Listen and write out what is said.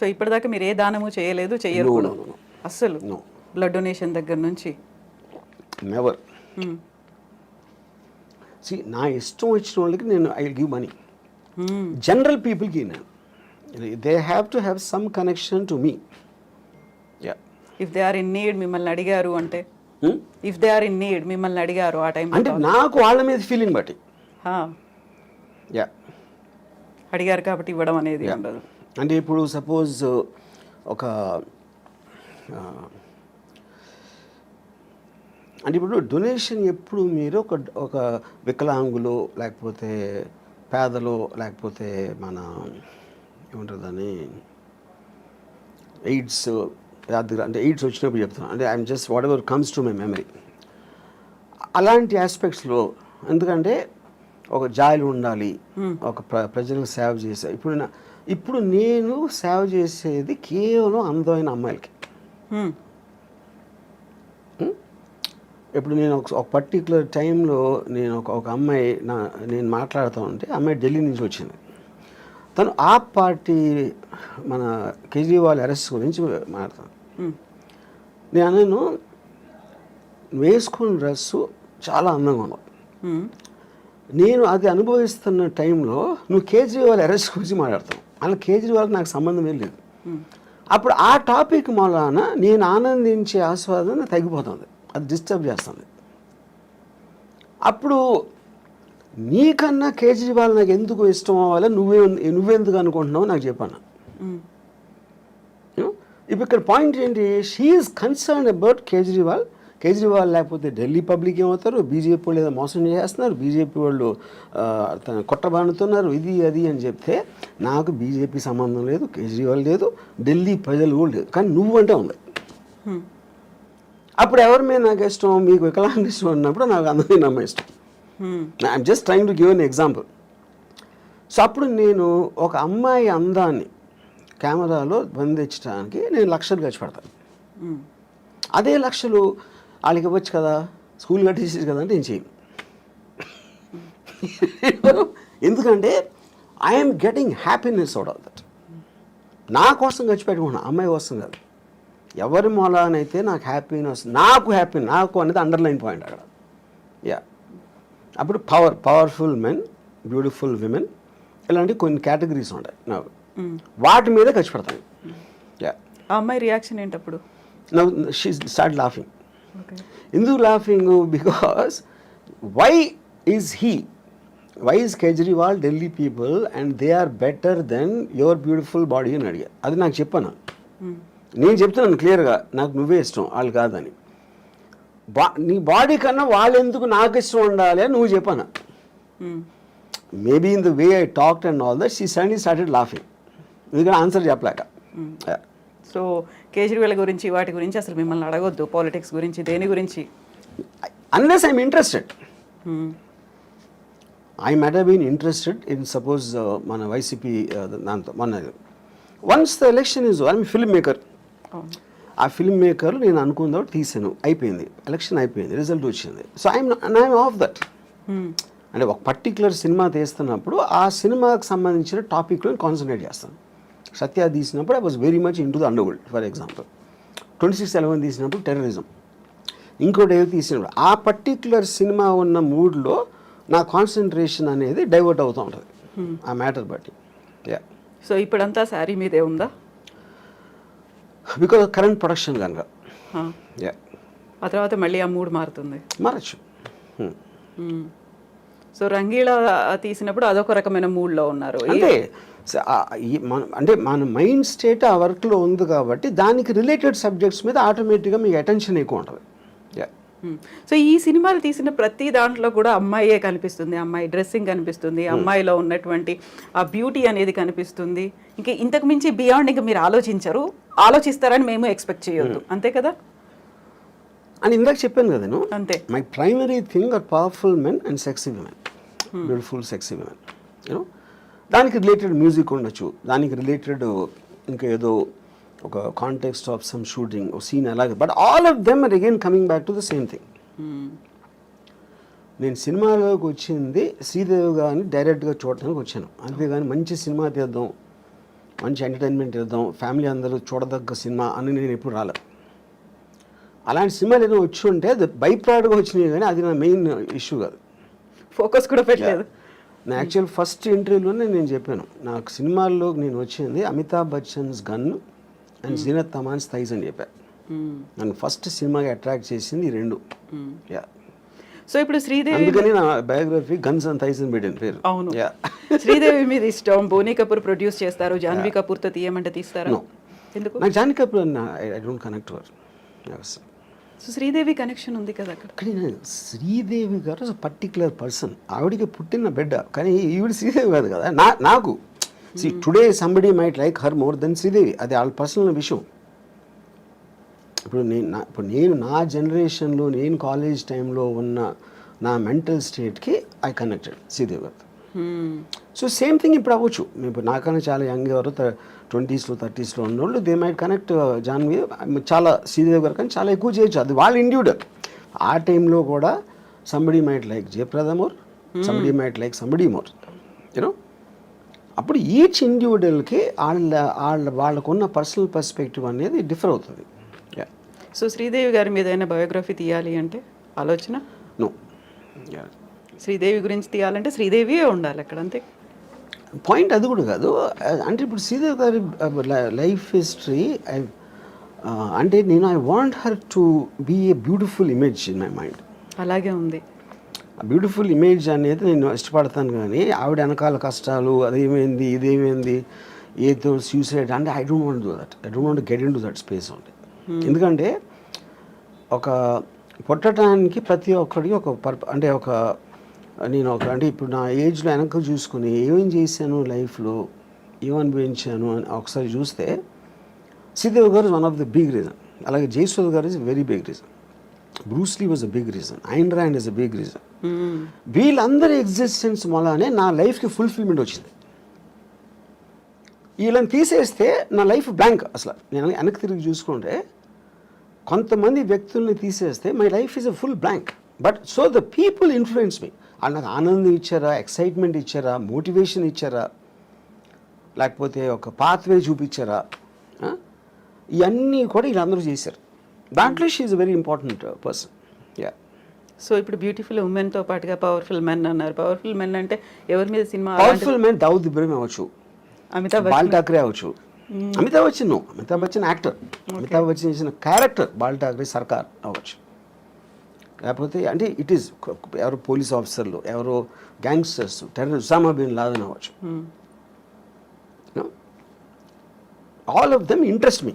So ఇప్పటిదాకా మీరు ఏ దానము చేయలేదు, చెయ్యరు కూడా అస్సలు? బ్లడ్ డొనేషన్ దగ్గర నుంచి నెవర్. సి నా ఇష్టం వచ్చిన వాళ్ళకి నేను I will give money. General పీపుల్కి నేను they have to have some connection to me. If they are in need మిమ్మల్ని అడిగారు అంటే, if they are in need మిమ్మల్ని అడిగారు ఆ టైం అంటే నాకు వాళ్ళ మీద ఫీలింగ్ బట్టి అడిగారు కాబట్టి ఇవ్వడం అనేది ఉండదు. అంటే ఇప్పుడు సపోజ్ ఒక అంటే ఇప్పుడు డొనేషన్ ఎప్పుడు మీరు ఒక వికలాంగులు లేకపోతే పేదలు లేకపోతే మన ఏమంటారు దాన్ని ఎయిడ్స్ అంటే ఎయిడ్స్ వచ్చినప్పుడు చెప్తున్నాను. అంటే I'm just what ever comes to my memory. అలాంటి ఆస్పెక్ట్స్లో ఎందుకంటే ఒక జాయిలు ఉండాలి, ఒక ప్రజలకు సేవ చేసే. ఇప్పుడు నేను సేవ చేసేది కేవలం అందమైన అమ్మాయిలకి. ఇప్పుడు నేను ఒక పర్టికులర్ టైంలో నేను ఒక అమ్మాయి నేను మాట్లాడుతూ ఉంటే అమ్మాయి ఢిల్లీ నుంచి వచ్చింది. తను ఆ పార్టీ మన కేజ్రీవాల్ అరెస్ట్ గురించి మాట్లాడతాను. నేను వేసుకున్న డ్రెస్సు చాలా అందంగా ఉన్నావు. నేను అది అనుభవిస్తున్న టైంలో నువ్వు కేజ్రీవాల్ అరెస్ట్ గురించి మాట్లాడతావు. అలా కేజ్రీవాల్కి నాకు సంబంధమే లేదు. అప్పుడు ఆ టాపిక్ మూలాన నేను ఆనందించే ఆస్వాదన తగ్గిపోతుంది, అది డిస్టర్బ్ చేస్తుంది. అప్పుడు నీకన్నా కేజ్రీవాల్ నాకు ఎందుకు ఇష్టం అవ్వాలి, నువ్వెందుకు అనుకుంటున్నావు నాకు చెప్పాను. ఇప్పుడు ఇక్కడ పాయింట్ ఏంటి, she is concern about Kejriwal. Kejriwal లేకపోతే ఢిల్లీ పబ్లిక్ ఏమవుతారు, బీజేపీ వాళ్ళు ఏదో మోసం చేస్తున్నారు, బీజేపీ వాళ్ళు కొట్టబానుతున్నారు, ఇది అది అని చెప్తే నాకు బీజేపీ సంబంధం లేదు, కేజ్రీవాల్ లేదు, ఢిల్లీ ప్రజలు కూడా లేదు, కానీ నువ్వంటే ఉంది. అప్పుడు ఎవరి మీద నాకు ఇష్టం, మీకు వికలాంగ ఇష్టం అన్నప్పుడు నాకు అందమైన అమ్మాయి ఇష్టం. I'm just trying to give an example. So అప్పుడు నేను ఒక అమ్మాయి అందాన్ని కెమెరాలో బంధించడానికి నేను లక్షలు ఖర్చు పెడతాను. అదే లక్షలు వాళ్ళకి ఇవ్వచ్చు కదా, స్కూల్ కట్టేసేది కదా అంటే నేను చేయను. ఎందుకంటే I'm getting happiness out of that. నా కోసం ఖర్చు పెట్టుకున్నాను, అమ్మాయి కోసం కాదు. ఎవరి మూలానైతే నాకు హ్యాపీనెస్, నాకు అనేది అండర్లైన్ పాయింట్ అక్కడ. అప్పుడు పవర్ఫుల్ మెన్, బ్యూటిఫుల్ విమెన్, ఇలాంటి కొన్ని కేటగిరీస్ ఉంటాయి నాకు, వాటి మీద ఖర్చు పెడతాను. ఆ అమ్మాయి రియాక్షన్ ఏంటప్పుడు? Now she started laughing. ఎందుకు laughing? Because why is Kejriwal Delhi people and they are better than your beautiful body అని అడిగా. అది నాకు చెప్పాను. నేను చెప్తున్నాను క్లియర్గా, నాకు నువ్వే ఇష్టం, వాళ్ళు కాదని. నీ బాడీ కన్నా వాళ్ళు ఎందుకు నాకు ఇష్టం ఉండాలి అని నువ్వు చెప్పాను. Maybe in the way I talked and all that she suddenly started laughing. ఎందుకంటే ఆన్సర్ చెప్పలేక. సో కేజ్రీవాల్ గురించి వాటి గురించి అసలు మిమ్మల్ని అడగొద్దు, పాలిటిక్స్ గురించి, దేని గురించి, unless I'm interested. I might have been interested in suppose మన వైసీపీ దాంతో మొన్న once the election is I'm filmmaker. ఆ ఫిల్మ్ మేకర్ నేను అనుకుందా తీసాను, అయిపోయింది, ఎలక్షన్ అయిపోయింది, రిజల్ట్ వచ్చింది. So I'm off that. అంటే ఒక పర్టికులర్ సినిమా తీస్తున్నప్పుడు ఆ సినిమాకి సంబంధించిన టాపిక్లో కాన్సన్ట్రేట్ చేస్తాను. సత్య తీసినప్పుడు I was very much in to the under world for example. 26/11 తీసినప్పుడు టెర్రరిజం, ఇంకోటి ఏదో తీసినప్పుడు ఆ పర్టికులర్ సినిమా ఉన్న మూడ్లో నా కాన్సన్ట్రేషన్ అనేది డైవర్ట్ అవుతూ ఉంటుంది ఆ మ్యాటర్ బట్టి. సో ఇప్పుడంతా శారీ మీదే ఉందా? బికాజ్ కరెంట్ ప్రొడక్షన్ కనుక. ఆ తర్వాత మళ్ళీ ఆ మూడ్ మారచ్చు. సో రంగీళా తీసినప్పుడు అదొక రకమైన మూడ్లో ఉన్నారు. అంటే మన మైండ్ స్టేట్ ఆ వర్క్లో ఉంది కాబట్టి దానికి రిలేటెడ్ సబ్జెక్ట్స్ మీద ఆటోమేటిక్గా మీకు అటెన్షన్ ఎక్కువ ఉంటుంది. సో ఈ సినిమాలు తీసిన ప్రతి దాంట్లో కూడా అమ్మాయే కనిపిస్తుంది, అమ్మాయి డ్రెస్సింగ్ కనిపిస్తుంది, అమ్మాయిలో ఉన్నటువంటి ఆ బ్యూటీ అనేది కనిపిస్తుంది. ఇంకా ఇంతకు మించి బియాండ్ ఇంకా మీరు ఆలోచిస్తారని మేము ఎక్స్పెక్ట్ చేయొద్దు, అంతే కదా? అని ఇందాక చెప్పాను కదా నేను, అంతే. My primary thing are powerful men and sexy women, beautiful sexy women. You know దానికి రిలేటెడ్ మ్యూజిక్ ఉండొచ్చు, దానికి రిలేటెడ్ ఇంకా ఏదో ఒక కాంటెక్స్ట్ ఆఫ్ సమ్ షూటింగ్ ఒక సీన్ అలాగే, but all of them are again coming back to the same thing. నేను సినిమాలోకి వచ్చింది శ్రీదేవి గారిని డైరెక్ట్గా చూడటానికి వచ్చాను, అంతేగాని మంచి సినిమా తీద్దాం మంచి ఎంటర్టైన్మెంట్ ఇద్దాం, ఫ్యామిలీ అందరూ చూడదగ్గ సినిమా అని నేను ఎప్పుడు రాలేదు. అలాంటి సినిమాలు ఏదో వచ్చి ఉంటే అది బై ప్రోడక్ట్గా వచ్చినాయి, కానీ అది నా మెయిన్ ఇష్యూ కాదు. ఫోకస్ కూడా పెట్టలేదు. నా యాక్చువల్ ఫస్ట్ ఇంటర్వ్యూలోనే నేను చెప్పాను, నాకు సినిమాల్లో నేను వచ్చింది Amitabh Bachchan's gun and Zeenat Aman's thighs అని చెప్పాను. నన్ను ఫస్ట్ సినిమాకి అట్రాక్ట్ చేసింది ఈ రెండు. సో ఇప్పుడు శ్రీదేవి, అందుకని నా బయోగ్రఫీ గన్స్ అండ్ థైస్ అని పెట్టిన పేరు. అవును, శ్రీదేవి మీద ఇష్టం. బోనీ కపూర్ ప్రొడ్యూస్ చేస్తారు, జాన్వీ కపూర్తో తీయమంటే తీస్తారా? ఎందుకు? నాకు Janhvi Kapoor I don't connect were. So Sridevi connection ఉంది కదా అక్కడ. కానీ శ్రీదేవి గారు పర్టికులర్ పర్సన్, ఆవిడికి పుట్టిన బిడ్డ, కానీ ఈవిడ శ్రీదేవి కాదు కదా. నాకు today somebody might like her more than Sridevi, అది వాళ్ళ పర్సనల్ విషయం. ఇప్పుడు నేను నా జనరేషన్లో, నేను కాలేజ్ టైంలో ఉన్న నా మెంటల్ స్టేట్కి ఐ కనెక్టెడ్ శ్రీదేవి గారు. సో సేమ్ థింగ్ ఇప్పుడు అవ్వచ్చు. ఇప్పుడు నాకన్నా చాలా యంగ్ ఎవరు 20s, 30s ఉన్నోళ్ళు దే మైట్ కనెక్ట్ జాన్వీ, చాలా శ్రీదేవి గారు కానీ చాలా ఎక్కువ చేయొచ్చు, అది వాళ్ళ ఇండివిజువల్. ఆ టైంలో కూడా somebody might like Jayaprada more, somebody might like somebody more, you know. అప్పుడు ఈచ్ ఇండివిజువల్కి వాళ్ళకున్న పర్సనల్ పర్స్పెక్టివ్ అనేది డిఫర్ అవుతుంది. సో శ్రీదేవి గారి మీద ఏదైనా బయోగ్రఫీ తీయాలి అంటే ఆలోచన? నో. శ్రీదేవి గురించి తీయాలంటే శ్రీదేవియే ఉండాలి అక్కడ, అంతే. పాయింట్ అది కూడా కాదు. అంటే ఇప్పుడు శ్రీదేవి గారి లైఫ్ హిస్టరీ అంటే నేను I want her to be a beautiful image in my mind. అలాగే ఉంది. బ్యూటిఫుల్ ఇమేజ్ అనేది నేను ఇష్టపడతాను, కానీ ఆవిడ వెనకాల కష్టాలు, అదేమైంది ఇదేమైంది ఏదో సూసైడ్ అంటే I don't want do that. I don't want get in to that space only. ఎందుకంటే ఒక పుట్టడానికి ప్రతి ఒక్కడికి ఒక అంటే అంటే ఇప్పుడు నా ఏజ్లో వెనక చూసుకుని ఏమేం చేశాను లైఫ్లో, ఏం అనుభవించాను అని ఒకసారి చూస్తే శ్రీదేవి గారు one of the big reason. అలాగే జయసుధ గారు is very big reason. Bruce Lee was a big reason. Ayn Rand is a big reason. వీళ్ళందరి ఎగ్జిస్టెన్స్ వల్లనే నా లైఫ్కి ఫుల్ఫిల్మెంట్ వచ్చింది. వీళ్ళని తీసేస్తే నా లైఫ్ బ్లాంక్. అసలు నేను వెనక్కి తిరిగి చూసుకుంటే కొంతమంది వ్యక్తుల్ని తీసేస్తే my life is a full blank. But so the people influence me. వాళ్ళు నాకు ఆనందం ఇచ్చారా, ఎక్సైట్మెంట్ ఇచ్చారా, మోటివేషన్ ఇచ్చారా, లేకపోతే ఒక పాత్వే చూపించారా, ఇవన్నీ కూడా వీళ్ళందరూ చేశారు. దాంట్లో she is a very important person. So ఇప్పుడు బ్యూటిఫుల్ ఉమెన్తో పాటుగా పవర్ఫుల్ మెన్ అన్నారు. పవర్ఫుల్ మెన్ అంటే ఎవరి మీద cinema? Powerful men Dawood Ibrahim అవ్వచ్చు, బాల్ ఠాక్రే అవ్వచ్చు. అమితాబ్ బచ్చన్ యాక్టర్. అమితాబ్ బచ్చన్ చేసిన క్యారెక్టర్ బాల్ ఠాక్రే సర్కార్ అవ్వచ్చు. లేకపోతే అంటే ఇట్ ఈస్ ఎవరో పోలీస్ ఆఫీసర్లు, ఎవరో gangsters, terrorist, Osama bin Laden అవ్వచ్చు. All of them interest me.